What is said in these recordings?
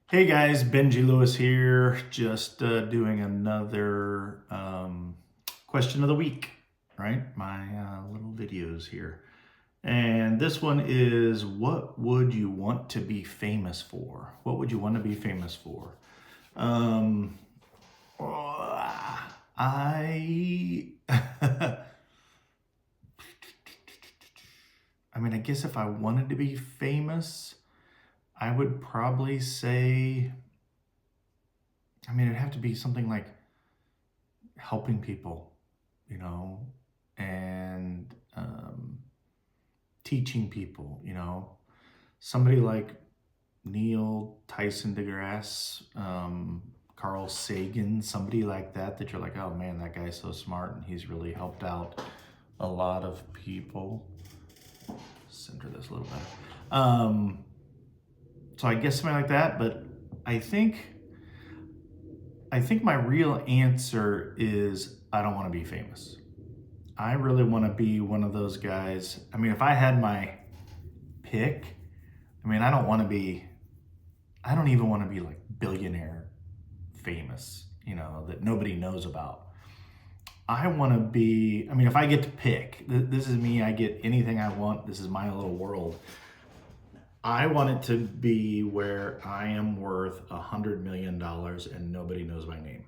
Hey guys, Benji Lewis here, just doing another question of the week, right? My little videos here. And this one is, what would you want to be famous for? What would you want to be famous for? Um, I, I mean, I guess if I wanted to be famous, I would probably say, it'd have to be something like helping people, you know, and teaching people, somebody like Neil Tyson deGrasse, Carl Sagan, somebody like that, that you're like, oh man, that guy's so smart and he's really helped out a lot of people. Center this a little better. So I guess something like that, but I think I think my real answer is I don't want to be famous. I really want to be one of those guys. I mean, if I had my pick, I don't want to be, I don't even want to be like billionaire famous, that nobody knows about. I want to be, if I get to pick, this is me, I get anything I want, this is my little world. I want it to be where I am worth $100 million and nobody knows my name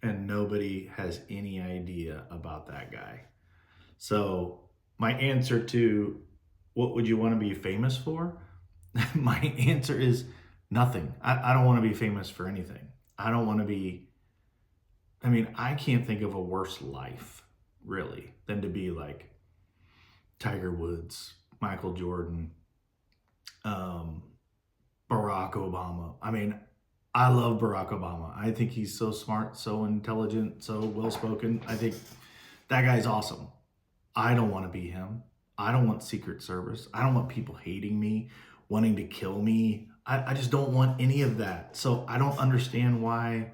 and nobody has any idea about that guy. So, my answer to what would you want to be famous for? My answer is nothing. I don't want to be famous for anything. I don't want to be, I can't think of a worse life, really, than to be like Tiger Woods, Michael Jordan, um, Barack Obama. I love Barack Obama. I think he's so smart, so intelligent, so well spoken. I think that guy's awesome. I don't want to be him. I don't want Secret Service. I don't want people hating me, wanting to kill me. I just don't want any of that. So I don't understand why,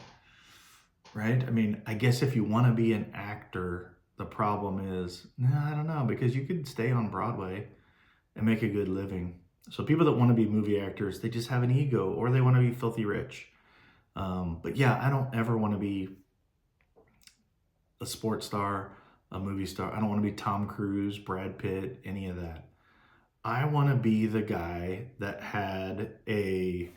right? I guess if you want to be an actor, the problem is, no, I don't know, because you could stay on Broadway and make a good living. So people that want to be movie actors, they just have an ego or they want to be filthy rich. But yeah, I don't ever want to be a sports star, a movie star. I don't want to be Tom Cruise, Brad Pitt, any of that. I want to be the guy that had a,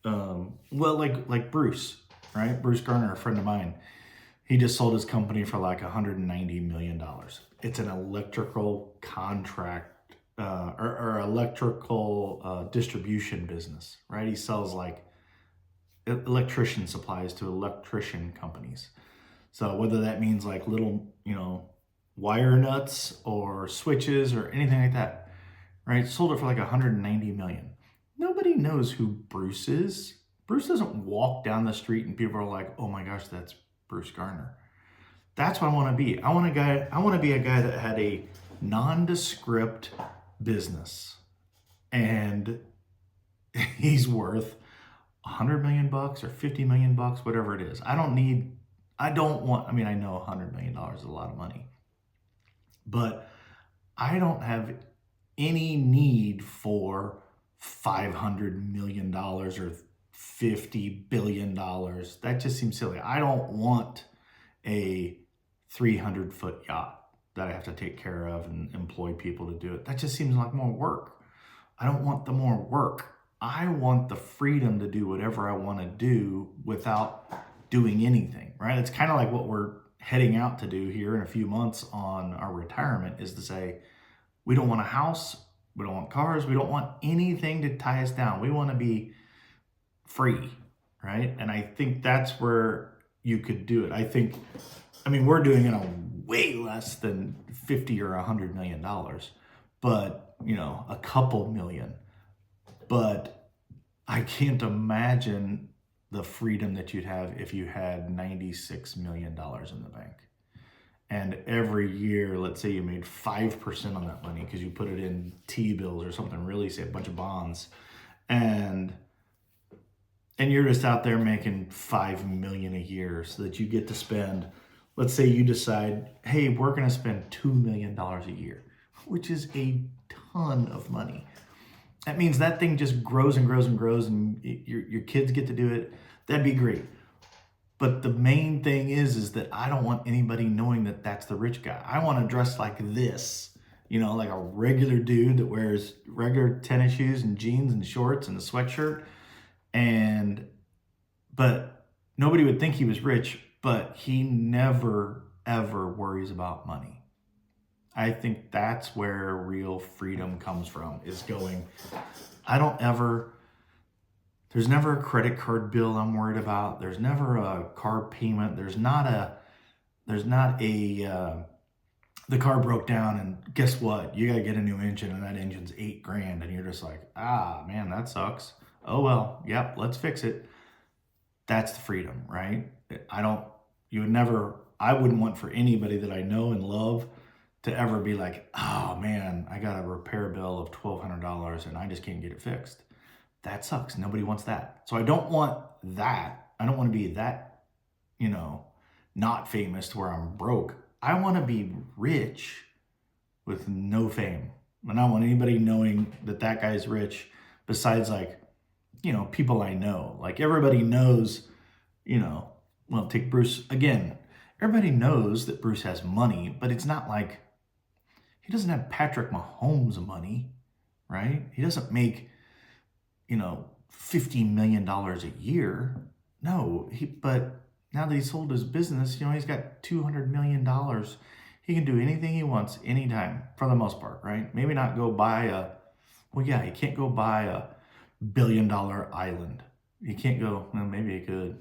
like Bruce, right? Bruce Garner, a friend of mine. He just sold his company for like $190 million. It's an electrical contract or electrical distribution business, right? He sells like electrician supplies to electrician companies. So whether that means like little, wire nuts or switches or anything like that, right? Sold it for like 190 million. Nobody knows who Bruce is. Bruce doesn't walk down the street and people are like, "Oh my gosh, that's Bruce Garner." That's what I want to be. I want to be a guy that had a nondescript business and he's worth 100 million bucks or 50 million bucks, whatever it is. I don't want, I know $100 million is a lot of money, but I don't have any need for $500 million or $50 billion. That just seems silly. I don't want a 300-foot yacht that I have to take care of and employ people to do it. That just seems like more work. I don't want the more work. I want the freedom to do whatever I want to do without doing anything, right? It's kind of like what we're heading out to do here in a few months on our retirement is to say, we don't want a house, we don't want cars, we don't want anything to tie us down. We want to be free, right? And I think that's where you could do it. We're doing it on way less than 50 or $100 million, but a couple million. But I can't imagine the freedom that you'd have if you had $96 million in the bank. And every year, let's say you made 5% on that money because you put it in T-bills or something really, say a bunch of bonds. And you're just out there making 5 million a year so that you get to spend, let's say you decide, hey, we're going to spend $2 million a year, which is a ton of money. that means that thing just grows and grows and grows, and your kids get to do it. That'd be great. But the main thing is that I don't want anybody knowing that that's the rich guy. I want to dress like this, like a regular dude that wears regular tennis shoes and jeans and shorts and a sweatshirt. But nobody would think he was rich, but he never, ever worries about money. I think that's where real freedom comes from, is going, there's never a credit card bill I'm worried about. There's never a car payment. The car broke down and guess what? You got to get a new engine and that engine's $8,000 and you're just like, man, that sucks. Oh, well, yep, let's fix it. That's the freedom, right? I wouldn't want for anybody that I know and love to ever be like, oh man, I got a repair bill of $1,200 and I just can't get it fixed. That sucks. Nobody wants that. So I don't want that. I don't want to be that, not famous to where I'm broke. I want to be rich with no fame. And I don't want anybody knowing that guy's rich besides people I know. Like everybody knows, well, take Bruce again. Everybody knows that Bruce has money, but it's not like he doesn't have Patrick Mahomes money, right? He doesn't make, $50 million a year. No, but now that he sold his business, he's got $200 million. He can do anything he wants anytime for the most part, right? Maybe not go buy he can't go buy a $1 billion island. He can't go, well, maybe he could,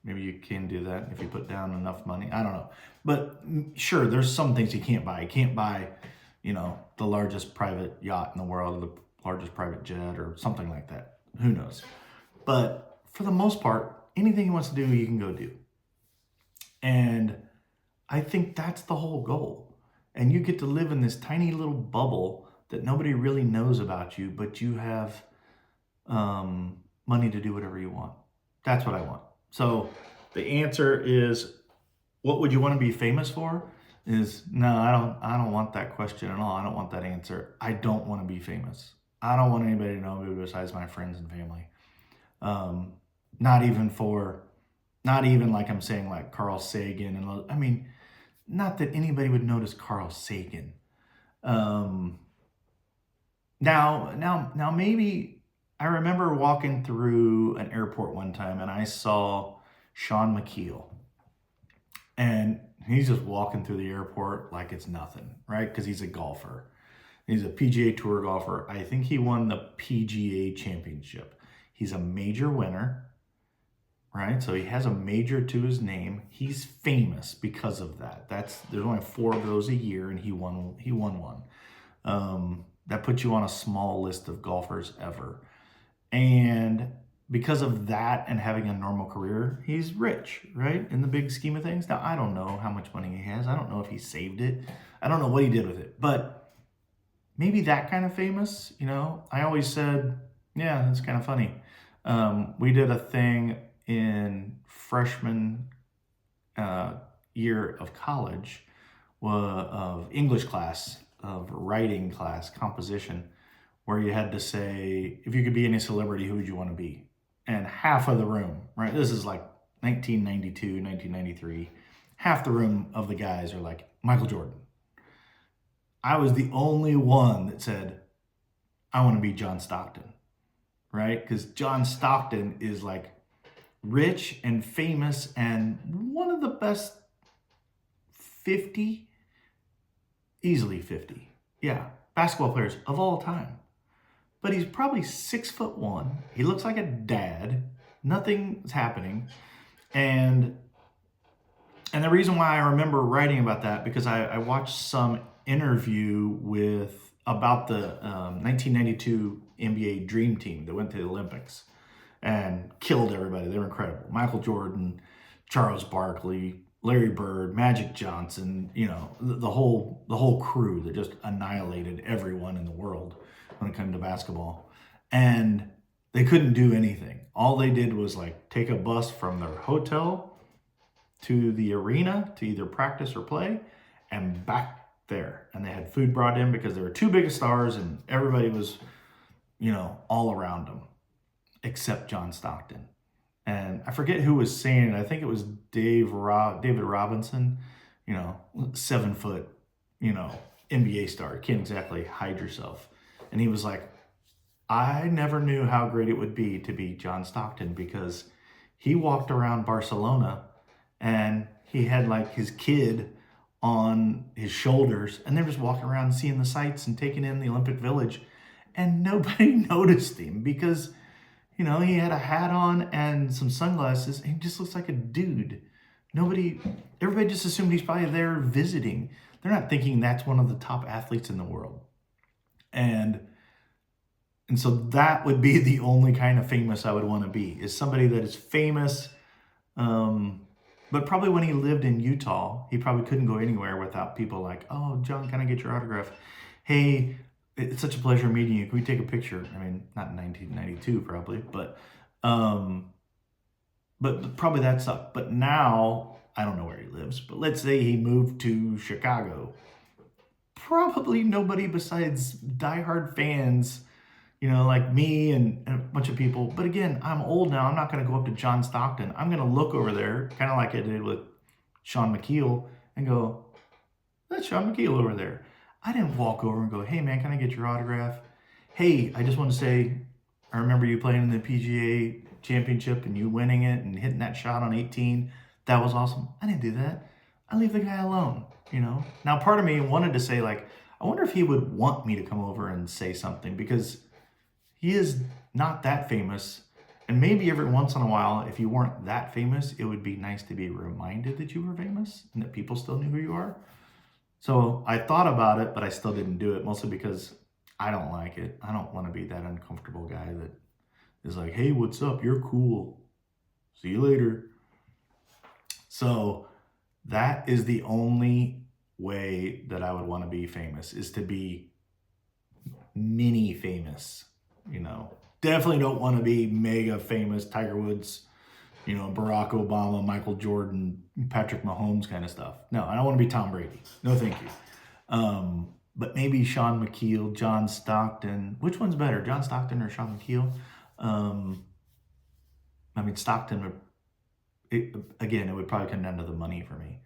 maybe you can do that if you put down enough money. I don't know. But sure, there's some things he can't buy. He can't buy, the largest private yacht in the world, the largest private jet or something like that. Who knows? But for the most part, anything he wants to do, he can go do. And I think that's the whole goal. And you get to live in this tiny little bubble that nobody really knows about you, but you have money to do whatever you want. That's what I want. So the answer is, what would you want to be famous for? Is no, I don't want that question at all. I don't want that answer. I don't want to be famous. I don't want anybody to know me besides my friends and family. Not even like I'm saying like Carl Sagan and not that anybody would notice Carl Sagan. Now maybe I remember walking through an airport one time and I saw Sean McKeel. And he's just walking through the airport like it's nothing, right? Because he's a golfer. He's a PGA Tour golfer. I think he won the PGA Championship. He's a major winner, right? So he has a major to his name. He's famous because of that. There's only 4 of those a year, and he won one. That puts you on a small list of golfers ever. And because of that and having a normal career, he's rich, right? In the big scheme of things. Now, I don't know how much money he has. I don't know if he saved it. I don't know what he did with it. But maybe that kind of famous, I always said, yeah, that's kind of funny. We did a thing in freshman year of college, of English class, of writing class, composition, where you had to say, if you could be any celebrity, who would you want to be? And half of the room, right? This is like 1992, 1993. Half the room of the guys are like, Michael Jordan. I was the only one that said, I want to be John Stockton, right? Because John Stockton is like rich and famous and one of the best 50, easily 50, basketball players of all time. But he's probably 6'1". He looks like a dad. Nothing's happening. And the reason why I remember writing about that, because I watched some interview about the 1992 NBA Dream Team that went to the Olympics and killed everybody. They were incredible. Michael Jordan, Charles Barkley, Larry Bird, Magic Johnson, the whole crew that just annihilated everyone in the world when it came to basketball. And they couldn't do anything. All they did was take a bus from their hotel to the arena to either practice or play and back there. And they had food brought in because they were 2 biggest stars and everybody was all around him, except John Stockton. And I forget who was saying it. I think it was David Robinson, 7 foot, NBA star. Can't exactly hide yourself. And he was like, I never knew how great it would be to be John Stockton, because he walked around Barcelona and he had like his kid on his shoulders, and they're just walking around seeing the sights and taking in the Olympic Village. And nobody noticed him because, he had a hat on and some sunglasses, and he just looks like a dude. Everybody just assumed he's probably there visiting. They're not thinking that's one of the top athletes in the world. And so that would be the only kind of famous I would want to be, is somebody that is famous. But probably when he lived in Utah, he probably couldn't go anywhere without people like, oh, John, can I get your autograph? Hey, it's such a pleasure meeting you. Can we take a picture? I mean, not in 1992 probably, but probably that sucked. But now, I don't know where he lives, but let's say he moved to Chicago. Probably nobody besides diehard fans, like me and a bunch of people. But again, I'm old now. I'm not going to go up to John Stockton. I'm going to look over there, kind of like I did with Sean McKeel, and go, that's Sean McKeel over there. I didn't walk over and go, hey man, can I get your autograph? Hey, I just want to say, I remember you playing in the PGA Championship and you winning it and hitting that shot on 18. That was awesome. I didn't do that. I leave the guy alone, Now, part of me wanted to say, like, I wonder if he would want me to come over and say something, because he is not that famous. And maybe every once in a while, if you weren't that famous, it would be nice to be reminded that you were famous and that people still knew who you are. So I thought about it, but I still didn't do it, mostly because I don't like it. I don't want to be that uncomfortable guy that is like, hey, what's up? You're cool. See you later. So that is the only way that I would want to be famous, is to be mini famous. Definitely don't want to be mega famous, Tiger Woods, Barack Obama, Michael Jordan, Patrick Mahomes kind of stuff. No, I don't want to be Tom Brady. No, thank you. But maybe Sean McKeel, John Stockton. Which one's better, John Stockton or Sean McKeel? Stockton, it would probably come down to the money for me.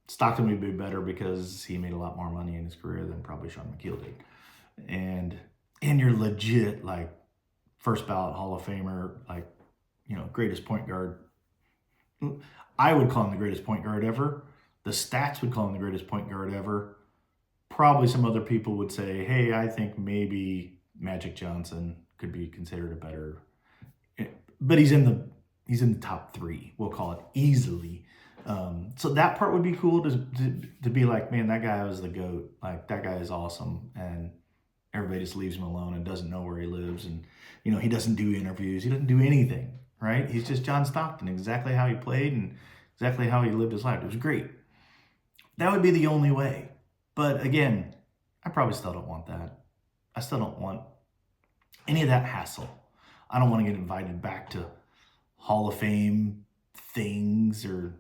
Stockton would be better because he made a lot more money in his career than probably Sean McKeel did. And you're legit, like, first ballot Hall of Famer, like, greatest point guard. I would call him the greatest point guard ever. The stats would call him the greatest point guard ever. Probably some other people would say, hey, I think maybe Magic Johnson could be considered a better, but he's in the top 3, we'll call it, easily. So that part would be cool to be like, man, that guy was the GOAT. Like, that guy is awesome. And everybody just leaves him alone and doesn't know where he lives. And, he doesn't do interviews. He doesn't do anything, right? He's just John Stockton, exactly how he played and exactly how he lived his life. It was great. That would be the only way. But again, I probably still don't want that. I still don't want any of that hassle. I don't want to get invited back to Hall of Fame things or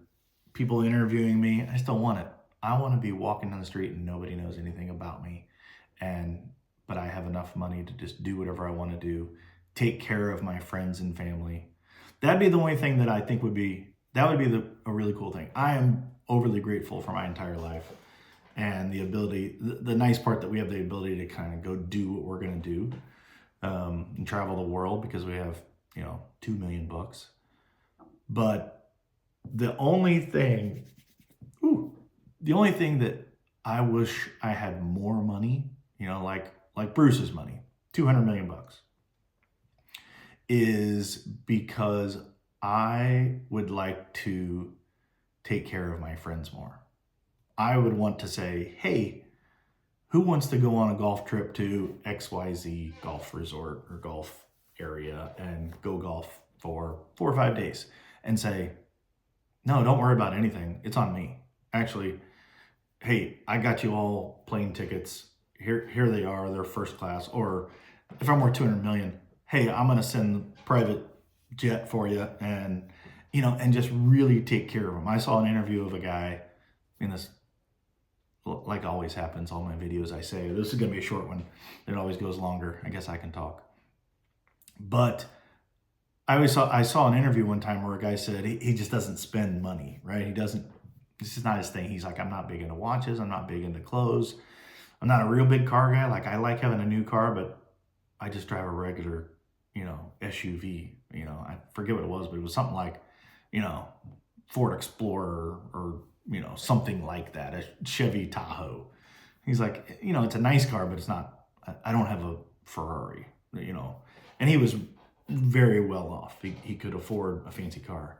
people interviewing me. I just don't want it. I want to be walking down the street and nobody knows anything about me. But I have enough money to just do whatever I want to do, take care of my friends and family. That'd be the only thing that I think would be a really cool thing. I am overly grateful for my entire life and the ability, the nice part that we have the ability to kind of go do what we're going to do, and travel the world because we have, $2 million. But the only thing that I wish I had more money, like Bruce's money, $200 million, is because I would like to take care of my friends more. I would want to say, hey, who wants to go on a golf trip to XYZ golf resort or golf area and go golf for 4 or 5 days, and say, no, don't worry about anything. It's on me. Actually, hey, I got you all plane tickets. Here they are. They're first class. Or if I'm worth $200 million, hey, I'm going to send private jet for you, and just really take care of them. I saw an interview of a guy in this like always happens, all my videos I say, this is going to be a short one. It always goes longer. I guess I can talk. But I saw an interview one time where a guy said he just doesn't spend money, right? He doesn't, this is not his thing. He's like, I'm not big into watches. I'm not big into clothes. I'm not a real big car guy. Like, I like having a new car, but I just drive a regular, SUV. I forget what it was, but it was something like, Ford Explorer or, something like that, a Chevy Tahoe. He's like, it's a nice car, but it's not, I don't have a Ferrari, and he was very well off. He could afford a fancy car.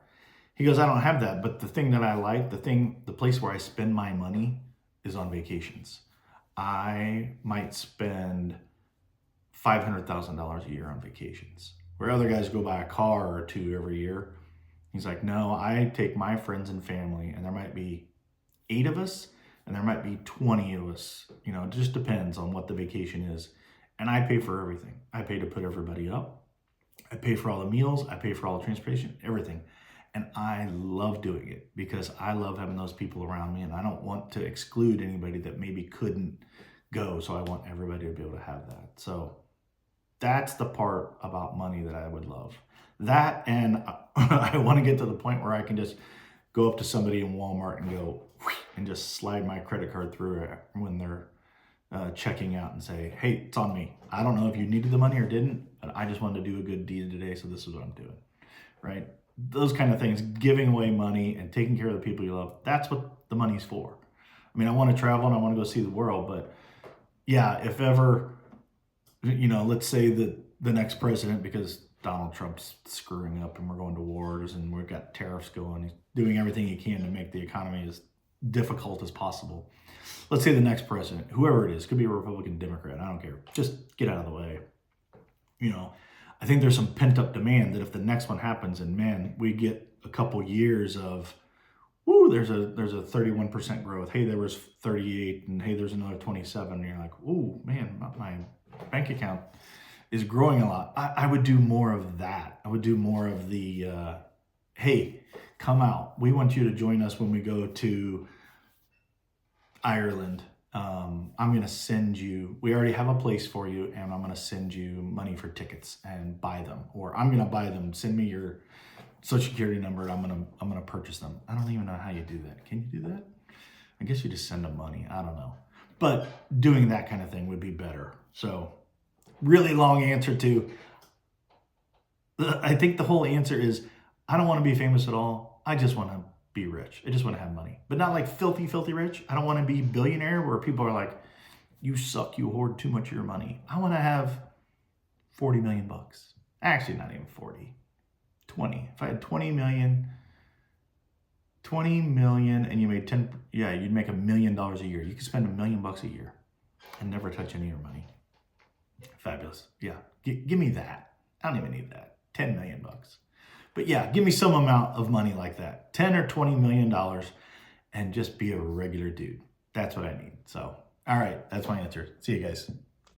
He goes, I don't have that, but the thing that I like, the place where I spend my money is on vacations. I might spend $500,000 a year on vacations, where other guys go buy a car or two every year. He's like, no, I take my friends and family, and there might be 8 of us, and there might be 20 of us. It just depends on what the vacation is. And I pay for everything. I pay to put everybody up. I pay for all the meals. I pay for all the transportation, everything. And I love doing it because I love having those people around me, and I don't want to exclude anybody that maybe couldn't go. So I want everybody to be able to have that. So that's the part about money that I would love. That, and I want to get to the point where I can just go up to somebody in Walmart and go and just slide my credit card through it when they're checking out and say, hey, it's on me. I don't know if you needed the money or didn't, but I just wanted to do a good deed today, so this is what I'm doing, right? Those kind of things, giving away money and taking care of the people you love, that's what the money's for. I mean, I want to travel and I want to go see the world, but yeah, if ever, let's say that the next president, because Donald Trump's screwing up and we're going to wars and we've got tariffs going, he's doing everything he can to make the economy as difficult as possible. Let's say the next president, whoever it is, could be a Republican, Democrat, I don't care. Just get out of the way. I think there's some pent up demand that if the next one happens and man, we get a couple years of, there's a 31% growth. Hey, there was 38 and hey, there's another 27. And you're like, man, my bank account is growing a lot. I would do more of that. I would do more of the, hey, come out. We want you to join us when we go to Ireland. I'm going to send you, we already have a place for you, and I'm going to send you money for tickets and buy them, or I'm going to buy them. Send me your social security number. I'm going to purchase them. I don't even know how you do that. Can you do that? I guess you just send them money. I don't know, but doing that kind of thing would be better. So really long answer to, I think the whole answer is, I don't want to be famous at all. I just want to be rich. I just want to have money, but not like filthy, filthy rich. I don't want to be billionaire where people are like, you suck, you hoard too much of your money. I want to have 40 million bucks. Actually, not even 40, 20. If I had 20 million and you made 10, you'd make $1 million a year. You could spend $1 million a year and never touch any of your money. Fabulous. Yeah. Give me that. I don't even need that. 10 million bucks. But yeah, give me some amount of money like that, 10 or $20 million, and just be a regular dude. That's what I need. So, all right, that's my answer. See you guys.